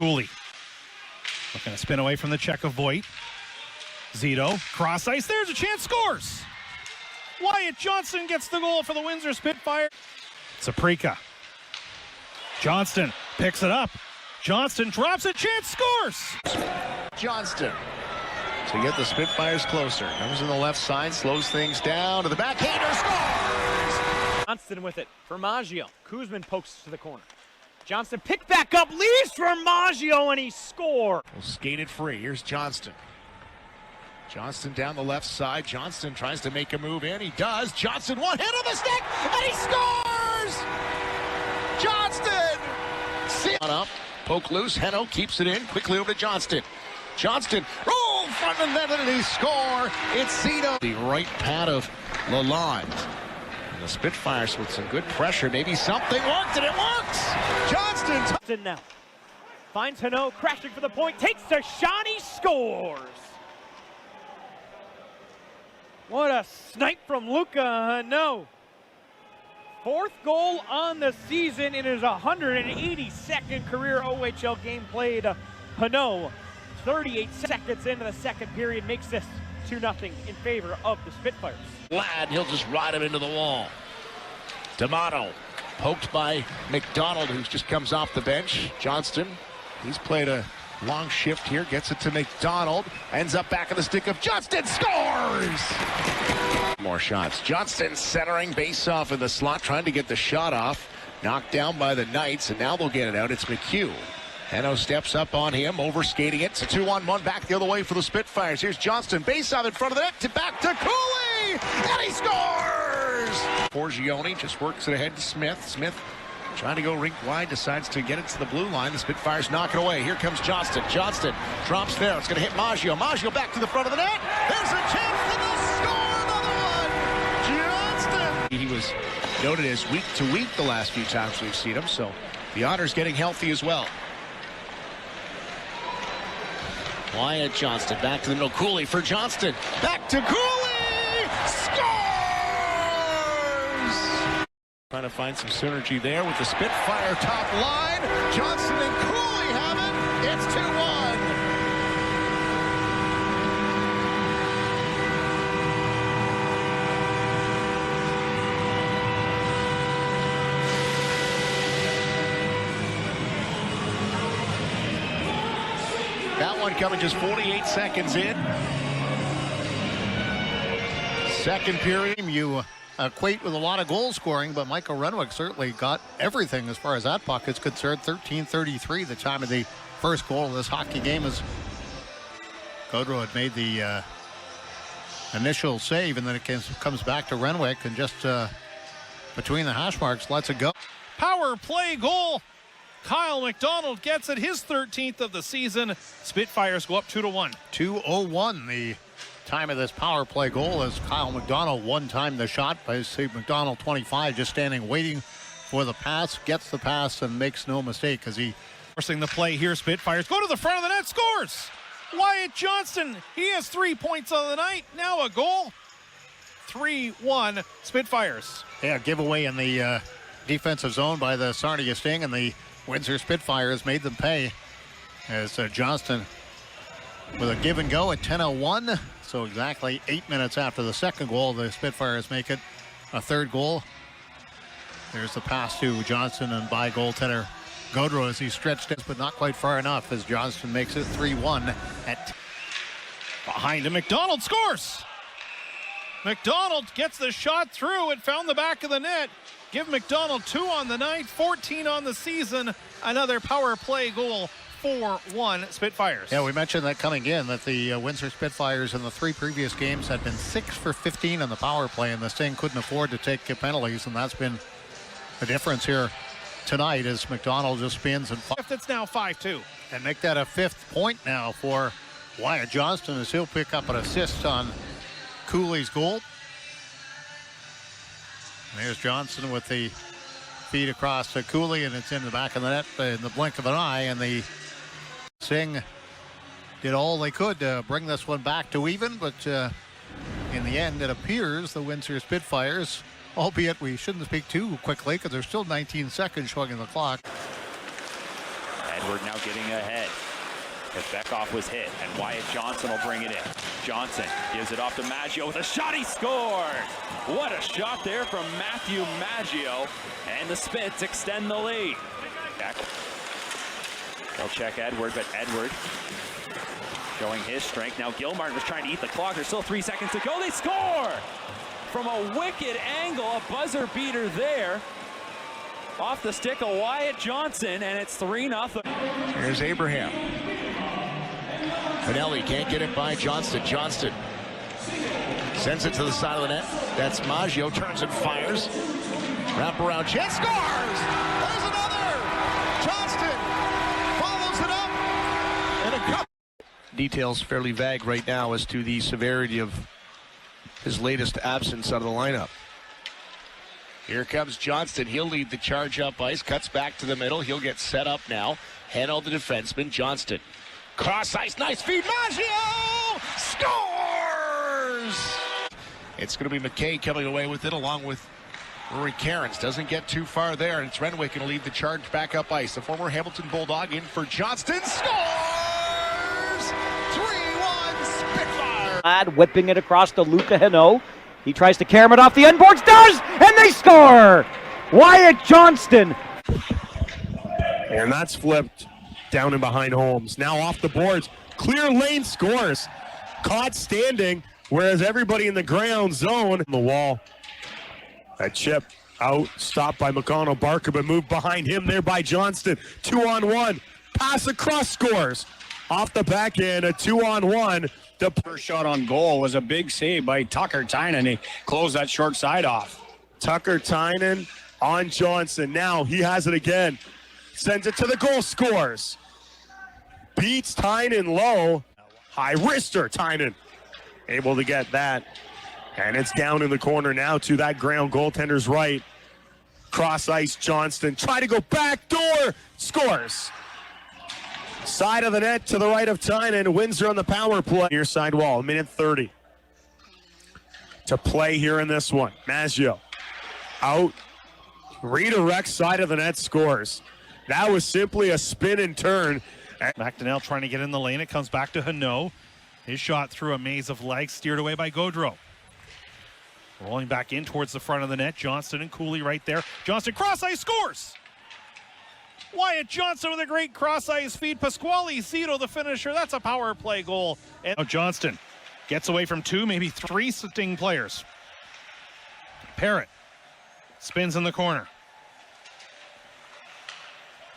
Cooley looking to spin away from the check of Voigt. Zito, cross ice, there's a chance, scores! Wyatt Johnston gets the goal for the Windsor Spitfire. Saprika. Johnston picks it up. Johnston drops it, chance, scores! Johnston to get the Spitfires closer. Comes in the left side, slows things down to the backhander, scores! Johnston with it for Maggio. Kuzman pokes to the corner. Johnston picked back up, leaves for Maggio, and he scored. Well, skated free. Here's Johnston. Johnston down the left side. Johnston tries to make a move in. He does. Johnston, one hit on the stick, and he scores! Johnston! Up, poke loose. Heno keeps it in. Quickly over to Johnston. Johnston, roll front of net, and he score. It's Zito. The right pad of Lalonde. And the Spitfires with some good pressure. Maybe something worked, and it works! Johnston now finds Heno, crashing for the point, takes the shot, he scores! What a snipe from Luca Heno. Fourth goal on the season in his 182nd career OHL game played. Heno, 38 seconds into the second period, makes this 2-0 in favor of the Spitfires. Ladd, he'll just ride him into the wall. D'Amato, poked by McDonald, who just comes off the bench. Johnston, he's played a long shift here, gets it to McDonald, ends up back in the stick of Johnston, scores! More shots. Johnston centering, base off in the slot, trying to get the shot off. Knocked down by the Knights, and now they'll get it out. It's McHugh. Heno steps up on him, overskating it. It's a 2-on-1 back the other way for the Spitfires. Here's Johnston, base off in front of the net, to back to Cooley, and he scores! Forgione just works it ahead to Smith. Smith trying to go rink wide, decides to get it to the blue line. The Spitfires knock it away. Here comes Johnston. Johnston drops there. It's going to hit Maggio. Maggio back to the front of the net. There's a chance for the score. Another one. Johnston. He was noted as week to week the last few times we've seen him, so the Otters getting healthy as well. Wyatt Johnston back to the middle. Cooley for Johnston. Back to Cooley. Scores! Trying to find some synergy there with the Spitfire top line. Johnston and Cooley have it. It's 2-1. That one coming just 48 seconds in. Second period. You equate with a lot of goal scoring, but Michael Renwick certainly got everything as far as that puck is concerned. 13:33, the time of the first goal of this hockey game, as Gaudreau had made the initial save, and then it comes back to Renwick, and just between the hash marks lets it go. Power play goal. Kyle McDonald gets it, his 13th of the season. Spitfires go up 2-1. 2:01 the time of this power play goal, as Kyle McDonald one-timed the shot by Steve McDonald, 25, just standing waiting for the pass, gets the pass and makes no mistake as he forcing the play here. Spitfires go to the front of the net, scores! Wyatt Johnston, he has 3 points on the night, now a goal. 3-1 Spitfires. Yeah, giveaway in the defensive zone by the Sarnia Sting, and the Windsor Spitfires made them pay as Johnston with a give and go at 10:01. So exactly 8 minutes after the second goal, the Spitfires make it a third goal. There's the pass to Johnston, and by goaltender Gaudreau as he stretched it, but not quite far enough, as Johnston makes it 3-1 at behind him. McDonald scores. McDonald gets the shot through. It found the back of the net. Give McDonald 2 on the night, 14 on the season. Another power play goal. 4-1 Spitfires. Yeah, we mentioned that coming in, that the Windsor Spitfires in the 3 previous games had been 6 for 15 on the power play, and the Sting couldn't afford to take penalties, and that's been the difference here tonight as McDonald just spins and it's now 5-2. And make that a 5th point now for Wyatt Johnston, as he'll pick up an assist on Cooley's goal. And there's Johnston with the feed across to Cooley, and it's in the back of the net in the blink of an eye, and the Sting did all they could to bring this one back to even, but in the end it appears the Windsor Spitfires, albeit we shouldn't speak too quickly because there's still 19 seconds showing in the clock. Edward now getting ahead. As Beckhoff was hit, and Wyatt Johnston will bring it in. Johnson gives it off to Maggio with a shot. He scores! What a shot there from Matthew Maggio. And the Spits extend the lead. They'll check Edward, but Edward showing his strength. Now Gilmartin was trying to eat the clock. There's still 3 seconds to go. They score! From a wicked angle, a buzzer beater there. Off the stick of Wyatt Johnston, and it's 3-0. Here's Abraham. Pinelli can't get it by Johnston. Johnston sends it to the side of the net. That's Maggio, turns and fires. Wraparound chance, scores! There's another! Johnston follows it up. And a cup. Details fairly vague right now as to the severity of his latest absence out of the lineup. Here comes Johnston. He'll lead the charge up ice. Cuts back to the middle. He'll get set up now. Heno, the defenseman. Johnston. Cross ice. Nice feed. Maggio scores! It's going to be McKay coming away with it along with Rory Cairns. Doesn't get too far there. And it's Renwick going to lead the charge back up ice. The former Hamilton Bulldog in for Johnston. Scores! 3-1 Spitfire. Lad whipping it across to Luca Heno. He tries to carry it off the end boards, does, and they score! Wyatt Johnston. And that's flipped down and behind Holmes. Now off the boards. Clear lane scores. Caught standing, whereas everybody in the ground zone. The wall. That chip out, stopped by McConnell. Barker, but moved behind him there by Johnston. 2-on-1. Pass across, scores. Off the back end, a 2-on-1. The first shot on goal was a big save by Tucker Tynan. He closed that short side off. Tucker Tynan on Johnson. Now he has it again. Sends it to the goal, scores. Beats Tynan low. High wrister, Tynan. Able to get that. And it's down in the corner now to that ground goaltender's right. Cross ice, Johnston. Try to go back door. Scores. Side of the net to the right of Tynan. Windsor on the power play. Near side wall, minute 30 to play here in this one. Maggio out. Redirects side of the net, scores. That was simply a spin and turn. McDonnell trying to get in the lane. It comes back to Heno. His shot through a maze of legs, steered away by Gaudreau. Rolling back in towards the front of the net. Johnston and Cooley right there. Johnston cross ice, scores! Wyatt Johnston with a great cross-ice feed. Pasquale Zito, the finisher. That's a power play goal. And Johnston gets away from 2, maybe 3 sitting players. Parrott spins in the corner.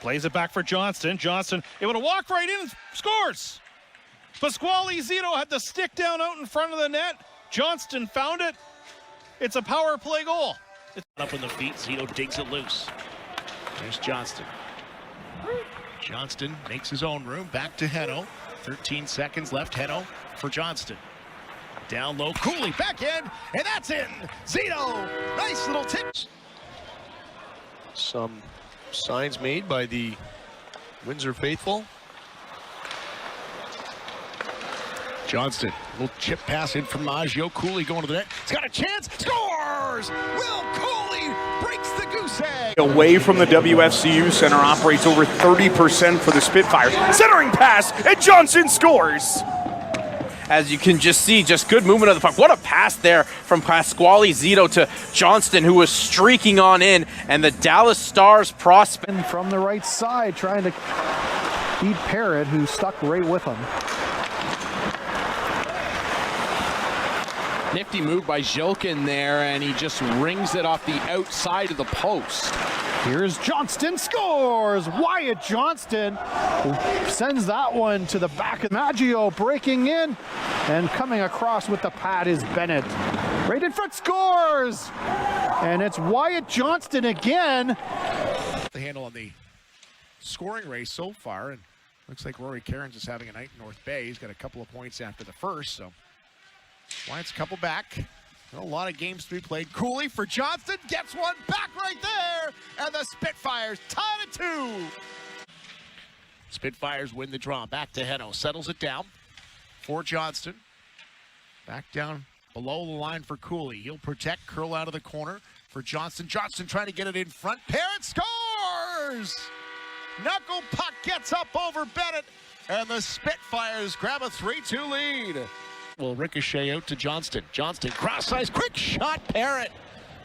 Plays it back for Johnston. Johnston able to walk right in and scores. Pasquale Zito had the stick down out in front of the net. Johnston found it. It's a power play goal. It's up in the feet. Zito digs it loose. There's Johnston. Johnston makes his own room. Back to Heno. 13 seconds left. Heno for Johnston. Down low. Cooley back in. And that's in. Zito. Nice little tip. Some signs made by the Windsor faithful. Johnston. Little chip pass in from Maggio. Cooley going to the net. He's got a chance. Scores! Will Cooley breaks the goose egg. Away from the WFCU center, operates over 30% for the Spitfires. Centering pass, and Johnson scores. As you can just see, just good movement of the puck. What a pass there from Pasquale Zito to Johnston, who was streaking on in, and the Dallas Stars prospect. From the right side, trying to beat Parrott, who stuck right with him. Nifty move by Zhilkin there, and he just rings it off the outside of the post. Here's Johnston, scores! Wyatt Johnston sends that one to the back of Maggio, breaking in, and coming across with the pad is Bennett. Right in front, scores! And it's Wyatt Johnston again. The handle on the scoring race so far, and looks like Rory Cairns is having a night in North Bay. He's got a couple of points after the first, so Wyatt's a couple back. A lot of games to be played. Cooley for Johnston, gets one back right there, and the Spitfires tie it 2. Spitfires win the draw. Back to Heno, settles it down for Johnston. Back down below the line for Cooley. He'll protect, curl out of the corner for Johnston. Johnston trying to get it in front. Parrott scores! Knuckle puck gets up over Bennett, and the Spitfires grab a 3-2 lead. Will ricochet out to Johnston. Johnston cross ice, quick shot, Parrott.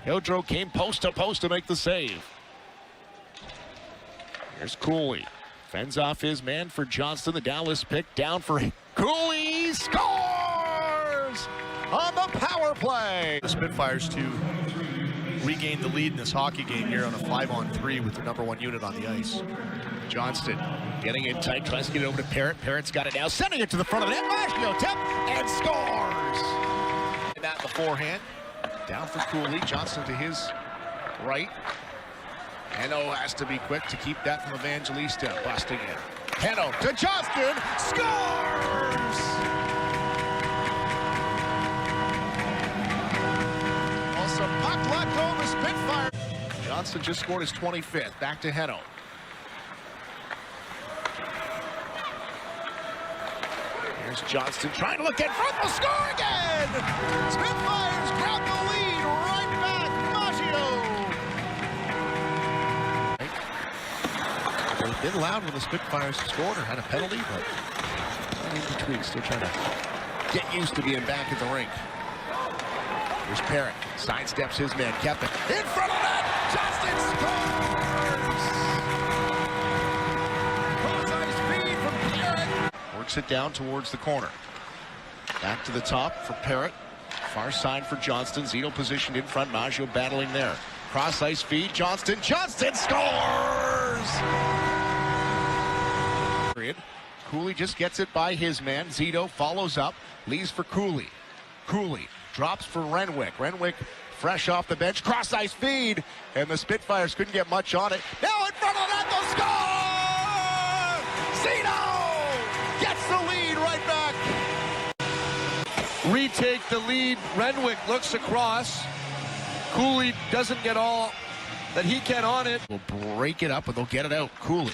Hildro came post to post to make the save. Here's Cooley. Fends off his man for Johnston. The Dallas pick down for Cooley. Scores on the power play. The Spitfires to regain the lead in this hockey game here on a 5-on-3 with their #1 unit on the ice. Johnston getting in tight, tries to get it over to Parrott. Parrott's got it now, sending it to the front of the net. Maggio tip and scores. And that beforehand. Down for Cooley. Johnston to his right. Heno has to be quick to keep that from Evangelista. Busting in. Heno to Johnston. Scores! Also, puck left over Spitfire. Johnston just scored his 25th. Back to Heno. Here's Johnston trying to look in front. Will score again! Spitfires grab the lead right back. Maggio. They've been loud when the Spitfires scored or had a penalty, but in between, still trying to get used to being back at the rink. Here's Parrott. Sidesteps his man. Kept it in front of that. Johnston scores! Cross-ice feed from Parrott. Works it down towards the corner. Back to the top for Parrott. Far side for Johnston. Zito positioned in front. Maggio battling there. Cross-ice feed. Johnston. Johnston scores! Cooley just gets it by his man. Zito follows up. Leaves for Cooley. Cooley drops for Renwick. Renwick fresh off the bench. Cross-ice feed. And the Spitfires couldn't get much on it. Now in front of the net, they'll score! Zito gets the lead right back. Retake the lead. Renwick looks across. Cooley doesn't get all that he can on it. Will break it up, and they'll get it out. Cooley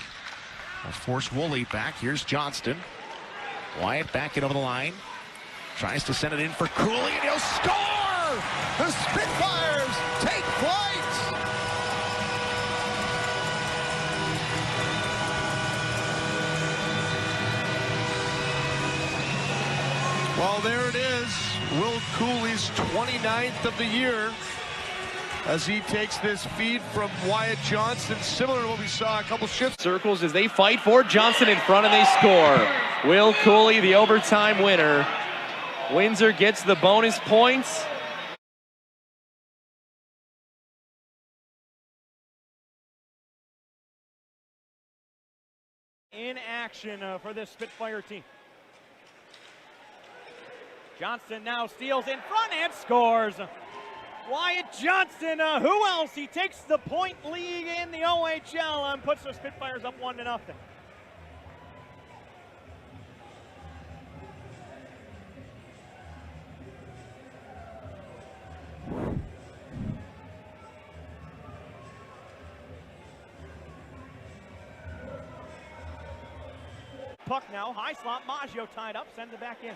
will force Woolley back. Here's Johnston. Wyatt back it over the line. Tries to send it in for Cooley, and he'll score! The Spitfires take flight! Well, there it is. Will Cooley's 29th of the year as he takes this feed from Wyatt Johnston, similar to what we saw a couple shifts. Circles as they fight for Johnston in front and they score. Will Cooley, the overtime winner. Windsor gets the bonus points. In action for this Spitfire team. Johnston now steals in front and scores. Wyatt Johnston, who else? He takes the point lead in the OHL and puts the Spitfires up 1-0. Puck now, high slot, Maggio tied up, sends it back in.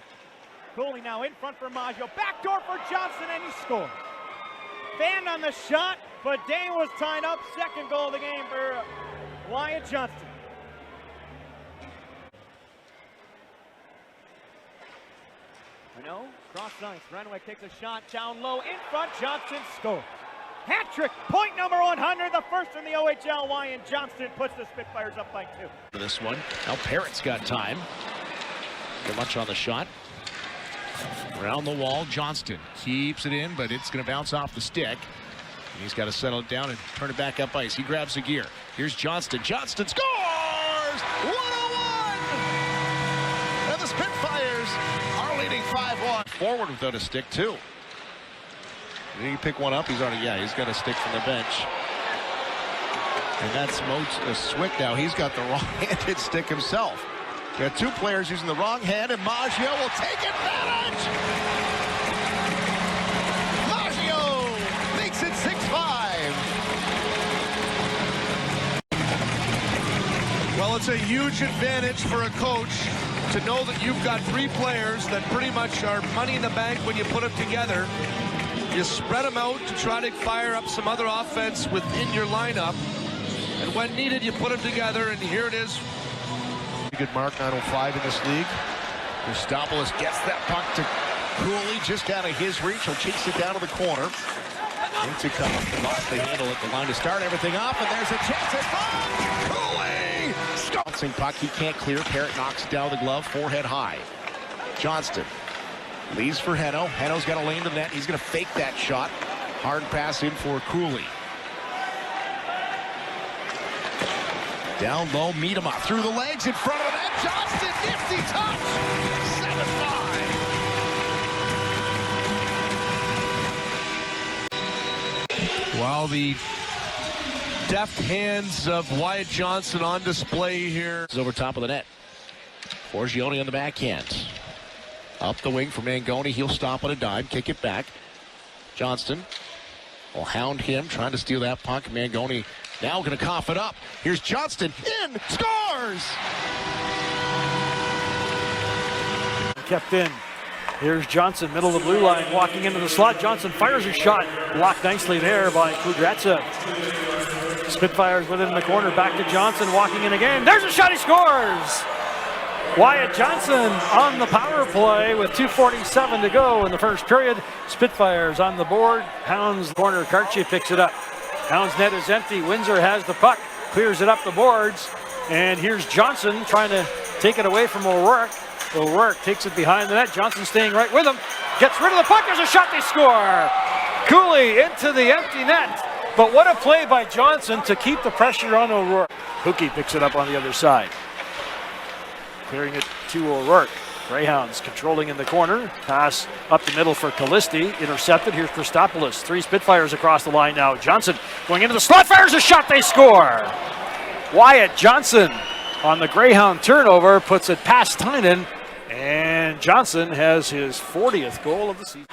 Cooley now in front for Maggio, backdoor for Johnston, and he scores. Banned on the shot, but Dane was tied up. Second goal of the game for Wyatt Johnston. Cross ice, Renwick takes a shot down low, in front, Johnston scores. Hat-trick, point number 100, the first in the OHL. Wyatt Johnston puts the Spitfires up by 2. For this one, now Parrott's got time. Get much on the shot. Around the wall, Johnston keeps it in, but it's going to bounce off the stick. And he's got to settle it down and turn it back up ice. He grabs the gear. Here's Johnston. Johnston scores! 101! And the Spitfires are leading 5-1. Forward without a stick, too. Did he pick one up? He's already, he's got a stick from the bench. And that's Swick now. He's got the wrong-handed stick himself. Got two players using the wrong hand, and Maggio will take advantage! Maggio makes it 6-5. Well, it's a huge advantage for a coach to know that you've got three players that pretty much are money in the bank when you put them together. You spread them out to try to fire up some other offense within your lineup. And when needed, you put them together, and here it is. Good mark, 9:05 in this league. Christopoulos gets that puck to Cooley, just out of his reach. He'll chase it down to the corner. Into cover, lost the handle at the line to start everything off, and there's a chance at Cooley! Bouncing puck, he can't clear. Parrott knocks it down with the glove, forehead high. Johnston leaves for Heno. Heno's got a lane to the net. He's going to fake that shot. Hard pass in for Cooley. Down low, meet him up through the legs in front of the net. Johnston, nifty touch. 7-5. Wow, the deft hands of Wyatt Johnston on display here. It's over top of the net. Forgione on the backhand. Up the wing for Mangoni. He'll stop on a dime, kick it back. Johnston will hound him, trying to steal that puck. Mangoni now going to cough it up. Here's Johnston in, scores! Kept in. Here's Johnson, middle of the blue line, walking into the slot. Johnson fires a shot, blocked nicely there by Kudratsa. Spitfires with it in the corner, back to Johnson, walking in again. There's a shot, he scores! Wyatt Johnston on the power play with 2:47 to go in the first period. Spitfires on the board. Hounds corner, Karche picks it up. Hounds net is empty. Windsor has the puck, clears it up the boards. And here's Johnson trying to take it away from O'Rourke. O'Rourke takes it behind the net. Johnson staying right with him. Gets rid of the puck. There's a shot, they score. Cooley into the empty net. But what a play by Johnson to keep the pressure on O'Rourke. Hookie picks it up on the other side. Clearing it to O'Rourke. Greyhounds controlling in the corner. Pass up the middle for Callisti. Intercepted. Here's Christopoulos. 3 Spitfires across the line now. Johnson going into the slot. Fires a shot. They score. Wyatt Johnston on the Greyhound turnover puts it past Tynan. And Johnson has his 40th goal of the season.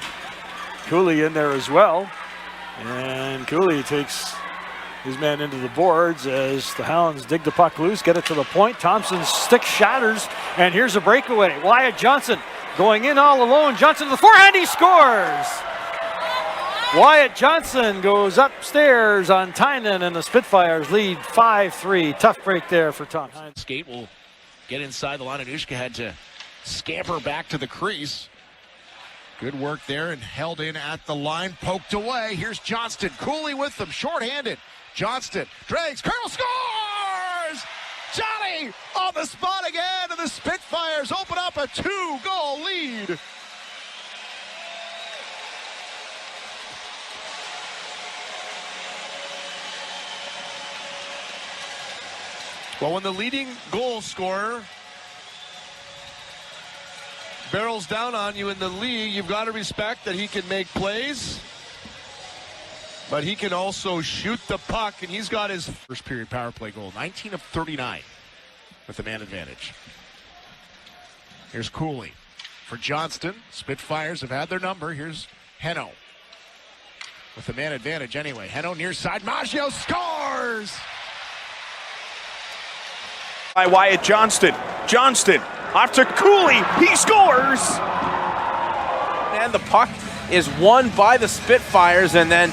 Cooley in there as well. And Cooley takes his man into the boards as the Hounds dig the puck loose, get it to the point. Thompson's stick shatters, and here's a breakaway. Wyatt Johnston going in all alone. Johnson to the forehand, he scores! Wyatt Johnston goes upstairs on Tynan, and the Spitfires lead 5-3. Tough break there for Thompson. Skate will get inside the line, and Anushka had to scamper back to the crease. Good work there and held in at the line, poked away. Here's Johnston, Cooley with them, shorthanded. Johnston drags, Colonel scores! Johnny on the spot again, and the Spitfires open up a 2-goal lead. Well, when the leading goal scorer barrels down on you in the league, you've got to respect that he can make plays, but he can also shoot the puck, and he's got his first period power play goal, 19 of 39 with the man advantage. Here's Cooley for Johnston. Spitfires have had their number. Here's Heno with the man advantage anyway. Heno near side, Maggio scores! By Wyatt Johnston. Johnston off to Cooley. He scores! And the puck is won by the Spitfires, and then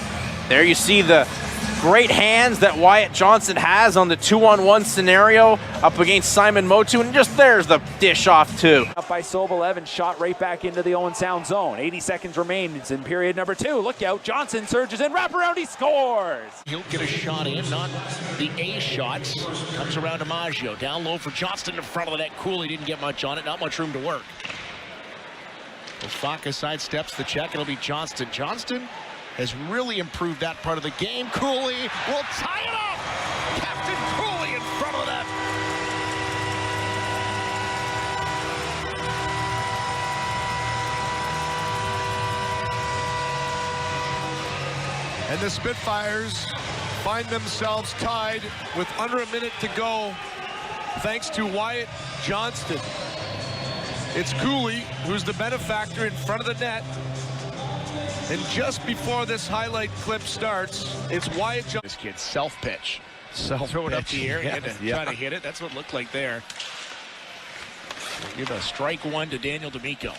there you see the great hands that Wyatt Johnston has on the 2-on-1 scenario up against Simon Motu, and just there's the dish off too. Up by Sobolev and shot right back into the Owen Sound zone. 80 seconds remain. It's in period number 2. Look out. Johnson surges in. Wraparound. He scores. He'll get a shot in, not the A shots. Comes around to Maggio. Down low for Johnston in front of the net. Cooley didn't get much on it. Not much room to work. Faka sidesteps the check. It'll be Johnston. Johnston has really improved that part of the game. Cooley will tie it up. Captain Cooley in front of the net. And the Spitfires find themselves tied with under a minute to go, thanks to Wyatt Johnston. It's Cooley who's the benefactor in front of the net. And just before this highlight clip starts, it's Wyatt Johnston. This kid self-pitch. Throw it up the air and try to hit it. That's what it looked like there. We'll give a strike one to Daniel D'Amico.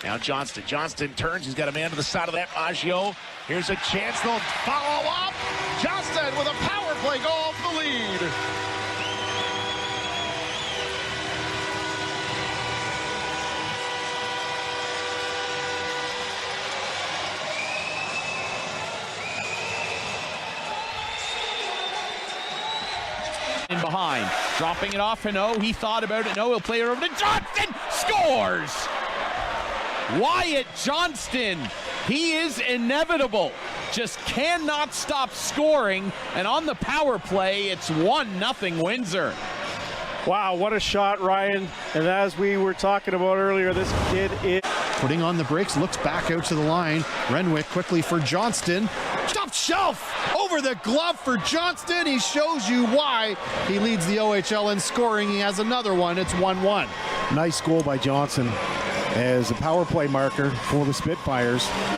Now Johnston. Johnston turns. He's got a man to the side of that. Maggio. Here's a chance. They'll follow up. Johnston with a power play goal for the lead. In behind, dropping it off, and he thought about it. No, he'll play it over to Johnston. Scores! Wyatt Johnston, he is inevitable. Just cannot stop scoring, and on the power play, it's 1-0 Windsor. Wow, what a shot, Ryan. And as we were talking about earlier, this kid is Putting on the brakes, looks back out to the line. Renwick quickly for Johnston. Top shelf over the glove for Johnston. He shows you why he leads the OHL in scoring. He has another one. It's 1-1. Nice goal by Johnson as a power play marker for the Spitfires.